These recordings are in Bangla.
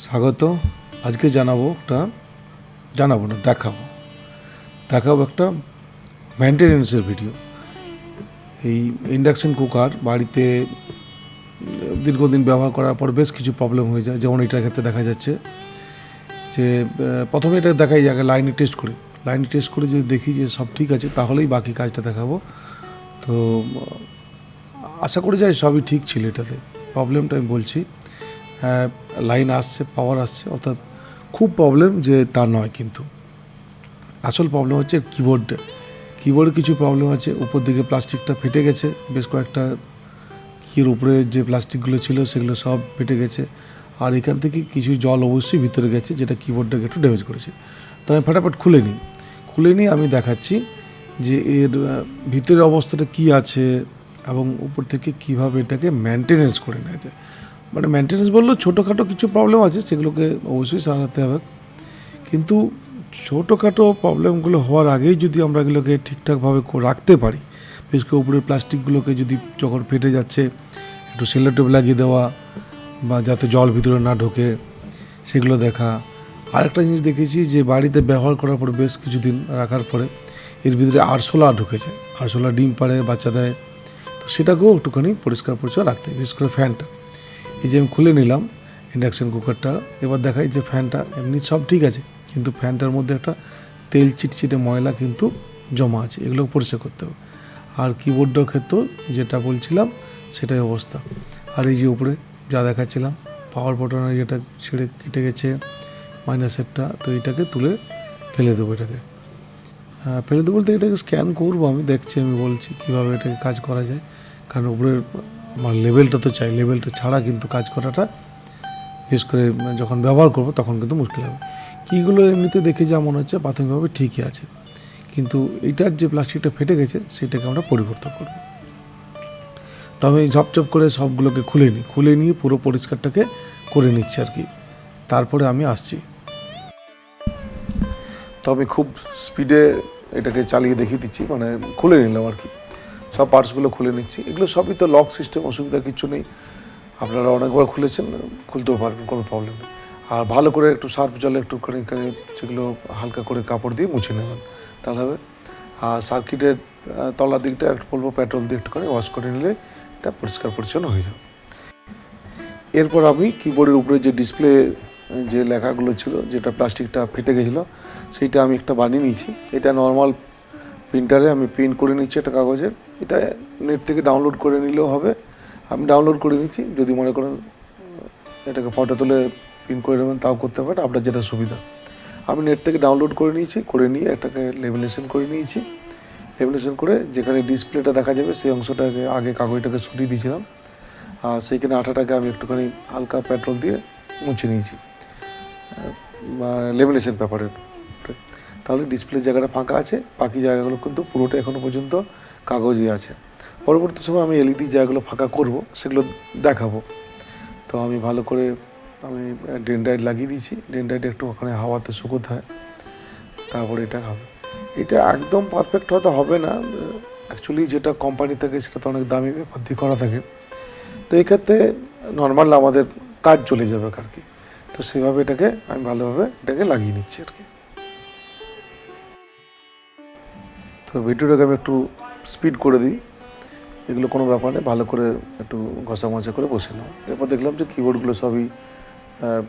স্বাগত। আজকে দেখাবো একটা মেনটেনেন্সের ভিডিও। এই ইন্ডাকশন কুকার বাড়িতে দীর্ঘদিন ব্যবহার করার পর বেশ কিছু প্রবলেম হয়ে যায়। যেমন এটার ক্ষেত্রে দেখা যাচ্ছে যে প্রথমে এটা দেখাই আগে লাইনে টেস্ট করে যদি দেখি যে সব ঠিক আছে তাহলেই বাকি কাজটা দেখাবো। তো আশা করি যে সবই ঠিক ছিল। এটাতে প্রবলেমটা আমি বলছি, লাইন আসছে, পাওয়ার আসছে, অর্থাৎ খুব প্রবলেম যে তা নয়, কিন্তু আসল প্রবলেম হচ্ছে কিবোর্ডে কিছু প্রবলেম আছে। উপর দিকে প্লাস্টিকটা ফেটে গেছে, বেশ কয়েকটা কির উপরে যে প্লাস্টিকগুলো ছিল সেগুলো সব ফেটে গেছে, আর এখান থেকে কিছু জল অবশ্যই ভিতরে গেছে, যেটা কিবোর্ডটাকে একটু ড্যামেজ করেছে। তো আমি ফটাফট খুলে নিই আমি দেখাচ্ছি যে এর ভিতরে অবস্থাটা কি আছে এবং উপর থেকে কিভাবে এটাকে মেনটেনেন্স করে নেওয়া যায়। মানে মেনটেনেন্স বললেও ছোটোখাটো কিছু প্রবলেম আছে, সেগুলোকে অবশ্যই সারাতে হবে, কিন্তু ছোটোখাটো প্রবলেমগুলো হওয়ার আগেই যদি আমরা এগুলোকে ঠিকঠাকভাবে রাখতে পারি, বিশেষ করে উপরের প্লাস্টিকগুলোকে যদি যখন ফেটে যাচ্ছে একটু সেলো টেপ লাগিয়ে দেওয়া, বা যাতে জল ভিতরে না ঢোকে সেগুলো দেখা। আরেকটা জিনিস দেখেছি যে বাড়িতে ব্যবহার করার পরে বেশ কিছুদিন রাখার পরে এর ভিতরে আরশোলা ঢুকে যায়, আরশোলা ডিম পাড়ে, বাচ্চা দেয়। তো সেটাকেও একটুখানি পরিষ্কার পরিচ্ছন্ন রাখতে হবে, বিশেষ করে ফ্যানটা। এই যে আমি খুলে নিলাম ইন্ডাকশান কুকারটা, এবার দেখাই যে ফ্যানটা এমনি সব ঠিক আছে, কিন্তু ফ্যানটার মধ্যে একটা তেল চিটচিটে ময়লা কিন্তু জমা আছে, এগুলো পরিষ্কার করতে হবে। আর কিবোর্ডের ক্ষেত্রেও যেটা বলছিলাম সেটাই অবস্থা। আর এই যে উপরে যা দেখাচ্ছিলাম পাওয়ার বাটনের যেটা ছিঁড়ে কেটে গেছে মাইনাসেরটা, তো এটাকে তুলে ফেলে দেবো। বলতে এটাকে স্ক্যান করবো, আমি বলছি কীভাবে এটাকে কাজ করা যায়, কারণ উপরের আমার লেভেলটা তো চাই, লেভেলটা ছাড়া কিন্তু কাজ করাটা বিশেষ করে যখন ব্যবহার করবো তখন কিন্তু মুশকিল হবে। কীগুলো এমনিতে দেখে যা মনে হচ্ছে প্রাথমিকভাবে ঠিকই আছে, কিন্তু এইটার যে প্লাস্টিকটা ফেটে গেছে সেটাকে আমরা পরিবর্তন করব। তো আমি ঝপঝপ করে সবগুলোকে খুলে নিয়ে পুরো পরিষ্কারটাকে করে নিচ্ছি আর কি। তারপরে আমি আসছি। তো আমি খুব স্পিডে এটাকে চালিয়ে দেখিয়ে দিচ্ছি, মানে খুলে নিলাম আর কি, সব পার্টসগুলো খুলে নিচ্ছি। এগুলো সবই তো লক সিস্টেম, অসুবিধা কিছু নেই। আপনারা অনেকবার খুলেছেন, খুলতেও পারবেন, কোনো প্রবলেম নেই। আর ভালো করে একটু সার্ফ জলে একটুখানি সেগুলো হালকা করে কাপড় দিয়ে মুছে নেবেন, তাহলে হবে। আর সার্কিটের তলার দিকটা একটু বলবো পেট্রোল দিয়ে একটুখানি ওয়াশ করে নিলে এটা পরিষ্কার পরিচ্ছন্ন হয়ে যাবে। এরপর আমি কিবোর্ডের উপরে যে ডিসপ্লে যে লেখাগুলো ছিল, যেটা প্লাস্টিকটা ফেটে গেছিলো, সেইটা আমি একটা বানিয়ে নিয়েছি। এটা নর্মাল প্রিন্টারে আমি প্রিন্ট করে নিচ্ছি একটা কাগজের। এটা নেট থেকে ডাউনলোড করে নিলেও হবে, আমি ডাউনলোড করে নিচ্ছি। যদি মনে করেন এটাকে ফটো তুলে প্রিন্ট করে নেবেন তাও করতে পারেন, আপনার যেটা সুবিধা। আমি নেট থেকে ডাউনলোড করে নিয়ে এটাকে লেমিনেশন করে যেখানে ডিসপ্লেটা দেখা যাবে সেই অংশটাকে আগে কাগজটাকে সরিয়ে দিয়েছিলাম, আর সেইখানে আঠাটাকে আমি একটুখানি হালকা পেট্রোল দিয়ে মুছে নিয়েছি লেমিনেশন পেপারের। তাহলে ডিসপ্লের জায়গাটা ফাঁকা আছে, বাকি জায়গাগুলো কিন্তু পুরোটা এখনও পর্যন্ত কাগজই আছে। পরবর্তী সময় আমি এলইডি জায়গাগুলো ফাঁকা করব, সেগুলো দেখাবো। তো আমি ভালো করে ডেনড্রাইট লাগিয়ে দিয়েছি। ডেনড্রাইট একটু ওখানে হাওয়াতে শুকোতে হয়, তারপরে এটা হবে। এটা একদম পারফেক্ট হয়তো হবে না, অ্যাকচুয়ালি যেটা কোম্পানি থেকে সেটা তো অনেক দামি ব্যাপার দিয়ে করা থাকে। তো এক্ষেত্রে নর্মাল আমাদের কাজ চলে যাবে আর কি। তো সেভাবে আমি ভালোভাবে লাগিয়ে নিচ্ছি আর কি। তো ভিডিওটাকে আমি একটু স্পিড করে দিই, এগুলো কোনো ব্যাপার নেই, ভালো করে একটু ঘষা করে বসে নেওয়া। এরপর দেখলাম যে কিবোর্ডগুলো সবই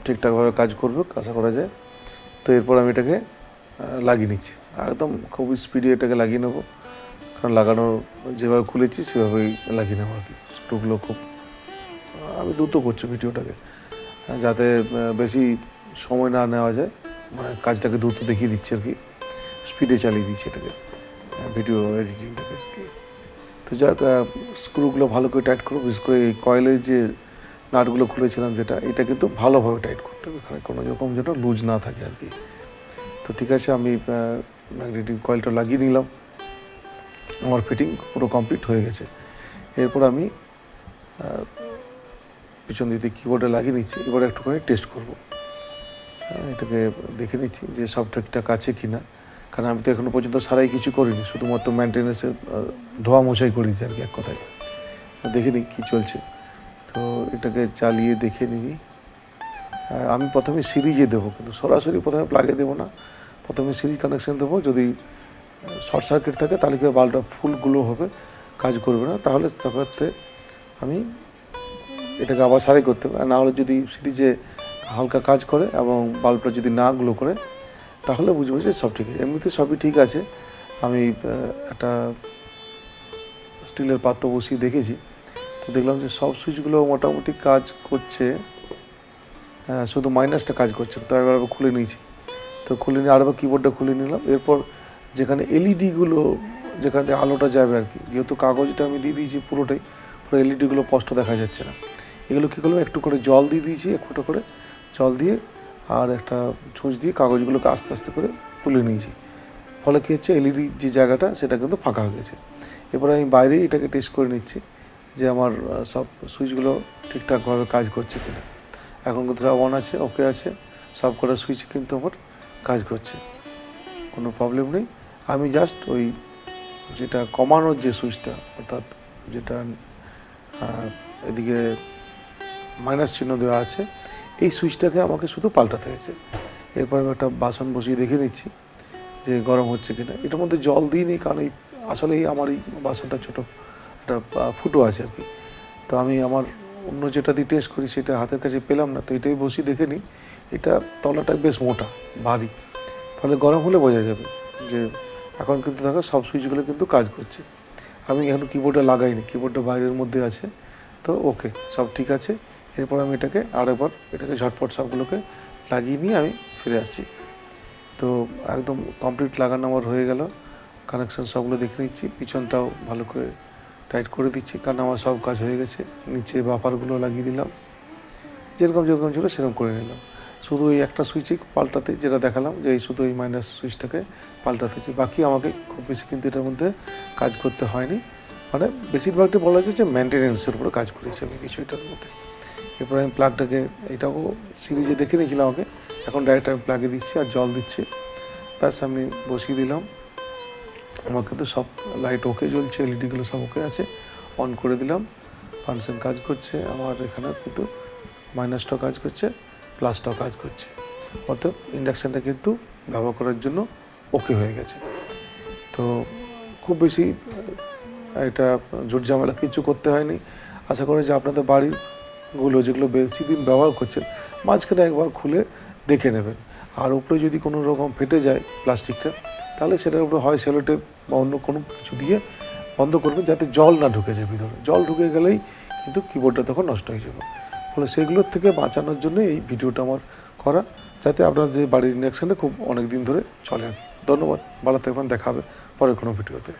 ঠিকঠাকভাবে কাজ করবে, আশা করা যায়। তো এরপর আমি এটাকে লাগিয়ে নিচ্ছি, একদম খুবই স্পিডে এটাকে লাগিয়ে নেবো, কারণ লাগানোর যেভাবে খুলেছি সেভাবেই লাগিয়ে নেবো আর কি। স্ক্রুগুলো খুব আমি দ্রুত করছি ভিডিওটাকে, যাতে বেশি সময় না নেওয়া যায়, মানে কাজটাকে দ্রুত দেখিয়ে দিচ্ছি আর কি, স্পিডে চালিয়ে দিচ্ছি এটাকে, ভিডিও এডিটিংটাকে আর কি। তো যাক, স্ক্রুগুলো ভালো করে টাইট করবো, বিশেষ করে এই কয়েলের যে নাটগুলো খুলেছিলাম এটা কিন্তু ভালোভাবে টাইট করতে হবে, এখানে কোনো রকম যেন লুজ না থাকে আর কি। তো ঠিক আছে, আমি ম্যাগনেটিক কয়েলটা লাগিয়ে নিলাম, আমার ফিটিং পুরো কমপ্লিট হয়ে গেছে। এরপর আমি পিছন দিকে কিবোর্ডে লাগিয়ে নিচ্ছি। এবার একটুখানি টেস্ট করবো, এটাকে দেখে নিচ্ছি যে সব ঠিকঠাক আছে কি না, কারণ আমি তো এখনও পর্যন্ত সারাই কিছু করিনি, শুধুমাত্র মেনটেন্যান্সের ধোয়া মোছাই করেছি আর কি, এক কথায়। দেখে নিই কী চলছে। তো এটাকে চালিয়ে দেখে নিই আমি প্রথমে সিরিজে দেবো, কিন্তু সরাসরি প্রথমে প্লাগে দেবো না, প্রথমে সিরিজ কানেকশান দেবো। যদি শর্ট সার্কিট থাকে তাহলে কি বাল্বটা ফুল গ্লো হবে, কাজ করবে না, তাহলে তখন আমি এটাকে আবার সারাই করতে হবে। আর না হলে যদি সিরিজে হালকা কাজ করে এবং বাল্বটা যদি না গ্লো করে তাহলে বুঝবো যে সব ঠিক আছে। এমনিতে সবই ঠিক আছে। আমি একটা স্টিলের পাত্র বসিয়ে দেখেছি, তো দেখলাম যে সব সুইচগুলো মোটামুটি কাজ করছে, শুধু মাইনাসটা কাজ করছে। তো একবার খুলে নিয়েছি, তো খুলে নিয়ে আরেকবার কিবোর্ডটা খুলে নিলাম। এরপর যেখানে এলইডিগুলো, যেখান থেকে আলোটা যাবে আর কি, যেহেতু কাগজটা আমি দিয়ে দিয়েছি পুরোটাই, পুরো এলইডিগুলো স্পষ্ট দেখা যাচ্ছে না। এগুলো কী করলাম, একটু করে জল দিয়ে দিয়েছি, এক ফোঁটা করে জল দিয়ে আর একটা ছুঁচ দিয়ে কাগজগুলোকে আস্তে আস্তে করে তুলে নিয়েছি। ফলে কী হচ্ছে, এলইডি যে জায়গাটা সেটা কিন্তু ফাঁকা হয়ে গেছে। এরপরে আমি বাইরে এটাকে টেস্ট করে নিচ্ছি যে আমার সব সুইচগুলো ঠিকঠাকভাবে কাজ করছে কিনা। এখন কিন্তু সব অন আছে, ওকে আছে, সব কটা সুইচ কিন্তু আমার কাজ করছে, কোনো প্রবলেম নেই। আমি জাস্ট ওই যেটা কমানোর যে সুইচটা, অর্থাৎ যেটা এদিকে মাইনাস চিহ্ন দেওয়া আছে, এই সুইচটাকে আমাকে শুধু পাল্টাতে হয়েছে। এরপর আমি একটা বাসন বসিয়ে দেখে নিচ্ছি যে গরম হচ্ছে কিনা। এটার মধ্যে জল দিইনি, কারণ আসলেই আমার এই বাসনটা ছোটো একটা ফুটো আছে আর কি। তো আমি আমার অন্য যেটা দিয়ে টেস্ট করি সেটা হাতের কাছে পেলাম না, তো এটাই বসিয়ে দেখে নিই। এটা তলাটা বেশ মোটা, ভারী, ফলে গরম হলে বোঝা যাবে যে এখন কিন্তু দেখো সব সুইচগুলো কিন্তু কাজ করছে। আমি এখন কিবোর্ডে লাগাইনি, কিবোর্ডটা বাইরের মধ্যে আছে, তো ওকে, সব ঠিক আছে। এরপর আমি এটাকে ঝটপট সবগুলোকে লাগিয়ে নিয়ে আমি ফিরে আসছি। তো একদম কমপ্লিট লাগানো আমার হয়ে গেল। কানেকশান সবগুলো দেখে নিচ্ছি, পিছনটাও ভালো করে টাইট করে দিচ্ছি, কারণ আমার সব কাজ হয়ে গেছে। নিচে বাফারগুলো লাগিয়ে দিলাম, যেরকম ছিল সেরকম করে নিলাম। শুধু এই একটা সুইচই পাল্টাতে, যেটা দেখালাম যে এই শুধু এই মাইনাস সুইচটাকে পাল্টাতে হচ্ছে, বাকি আমাকে খুব বেশি কিন্তু এটার মধ্যে কাজ করতে হয়নি। মানে বেশিরভাগটা বলা যায় যে মেনটেনেন্সের উপরে কাজ করেছি আমি কিছুটার মধ্যে। এরপর আমি প্লাগটাকে, এটাও সিরিজে দেখে নিয়েছিলাম আগে, এখন ডাইরেক্ট আমি প্লাগে দিচ্ছি আর জল দিচ্ছি, ব্যাস আমি বসিয়ে দিলাম। আমার কিন্তু সব লাইট ওকে জ্বলছে, এলইডিগুলো সব ওকে আছে, অন করে দিলাম, ফাংশন কাজ করছে। আমার এখানে কিন্তু মাইনাসটাও কাজ করছে, প্লাসটাও কাজ করছে, অর্থাৎ ইন্ডাকশানটা কিন্তু ব্যবহার করার জন্য ওকে হয়ে গেছে। তো খুব বেশি এটা ঝুট ঝামেলা কিছু করতে হয়নি। আশা করি যে আপনাদের বাড়িরগুলো যেগুলো বেশি দিন ব্যবহার করছেন, মাঝখানে একবার খুলে দেখে নেবেন। আর উপরে যদি কোনো রকম ফেটে যায় প্লাস্টিকটা, তাহলে সেটার উপরে হয় সেলোটেপ বা অন্য কোনো কিছু দিয়ে বন্ধ করবেন, যাতে জল না ঢুকে যায় ভিতরে। জল ঢুকে গেলেই কিন্তু কিবোর্ডটা তখন নষ্ট হয়ে যাবে। ফলে সেগুলোর থেকে বাঁচানোর জন্য এই ভিডিওটা আমার করা, যাতে আপনার যে বাড়ির ইন্ডাকশানে খুব অনেক দিন ধরে চলে। ধন্যবাদ, ভালো থাকবেন, দেখা হবে পরের কোনো ভিডিওতে।